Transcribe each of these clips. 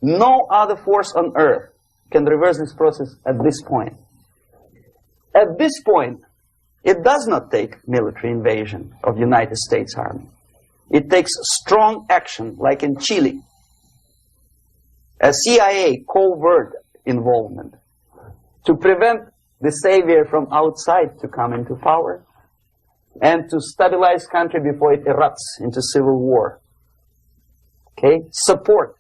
No other force on earth can reverse this process at this point. At this point, it does not take military invasion of the United States Army. It takes strong action, like in Chile. A CIA covert involvement to prevent the savior from outside to come into power and to stabilize country before it erupts into civil war. Okay? Support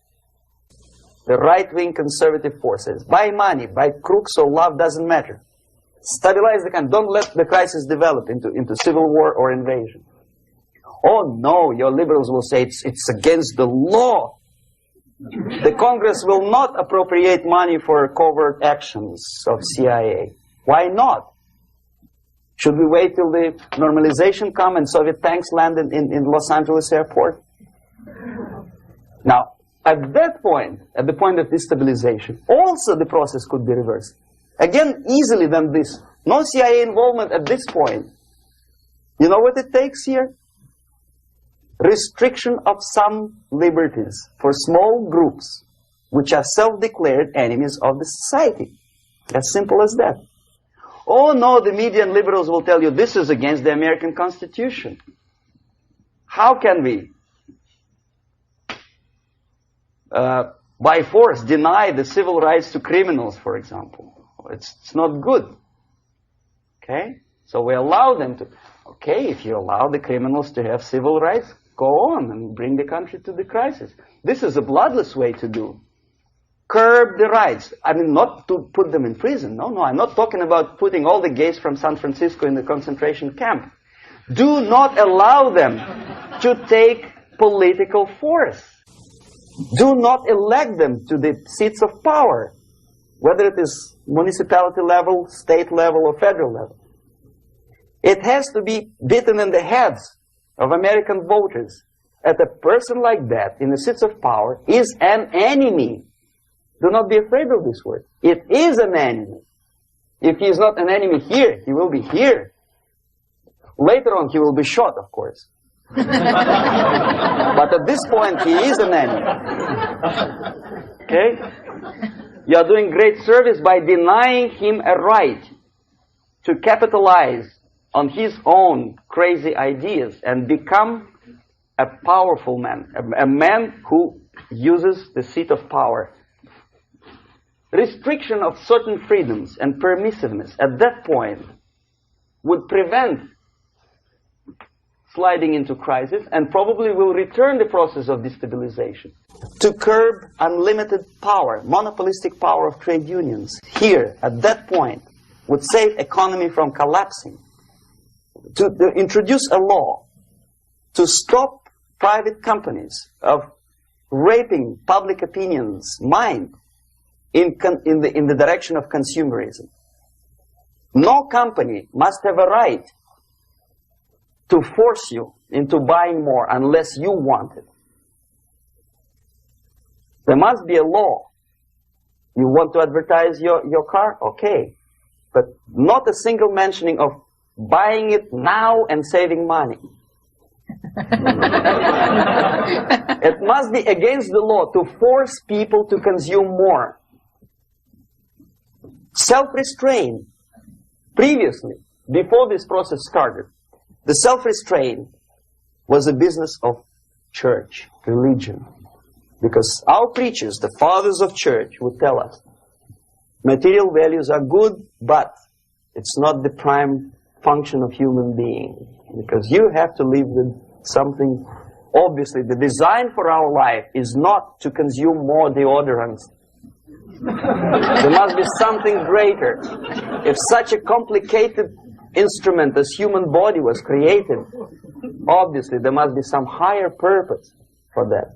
the right-wing conservative forces. By money, by crooks or love, doesn't matter. Stabilize the country. Don't let the crisis develop into civil war or invasion. Oh no, your liberals will say it's against the law. The Congress will not appropriate money for covert actions of CIA. Why not? Should we wait till the normalization come and Soviet tanks land in Los Angeles airport? Now, at that point, at the point of destabilization, also the process could be reversed. Again, easily than this. No CIA involvement at this point. You know what it takes here? Restriction of some liberties for small groups which are self-declared enemies of the society. As simple as that. Oh no, the media and liberals will tell you this is against the American Constitution. How can we, by force, deny the civil rights to criminals, for example? It's not good. Okay? So we allow them to. Okay, if you allow the criminals to have civil rights, go on and bring the country to the crisis. This is a bloodless way to do. Curb the rights. I mean, not to put them in prison. No, I'm not talking about putting all the gays from San Francisco in the concentration camp. Do not allow them to take political force. Do not elect them to the seats of power, whether it is municipality level, state level, or federal level. It has to be beaten in the heads of American voters that a person like that in the seats of power is an enemy. Do not be afraid of this word. It is an enemy. If he is not an enemy here, he will be here. Later on, he will be shot, of course. But at this point, he is an enemy. Okay? You are doing great service by denying him a right to capitalize on his own crazy ideas and become a powerful man, a man who uses the seat of power. Restriction of certain freedoms and permissiveness at that point would prevent sliding into crisis and probably will return the process of destabilization. To curb unlimited power, monopolistic power of trade unions, here, at that point, would save economy from collapsing. To introduce a law to stop private companies of raping public opinion's mind in the direction of consumerism. No company must have a right to force you into buying more unless you want it. There must be a law. You want to advertise your car? Okay. But not a single mentioning of buying it now and saving money. It must be against the law to force people to consume more. Self-restraint. Previously, before this process started, the self-restraint was a business of church, religion. Because our preachers, the fathers of church, would tell us, material values are good, but it's not the prime function of human being. Because you have to live with something. Obviously, the design for our life is not to consume more deodorants. There must be something greater. If such a complicated instrument as human body was created, obviously there must be some higher purpose for that.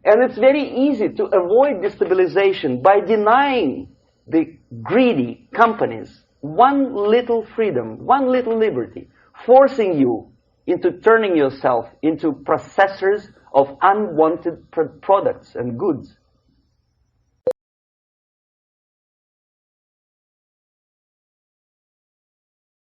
And it's very easy to avoid destabilization by denying the greedy companies one little freedom, one little liberty, forcing you into turning yourself into processors of unwanted products and goods.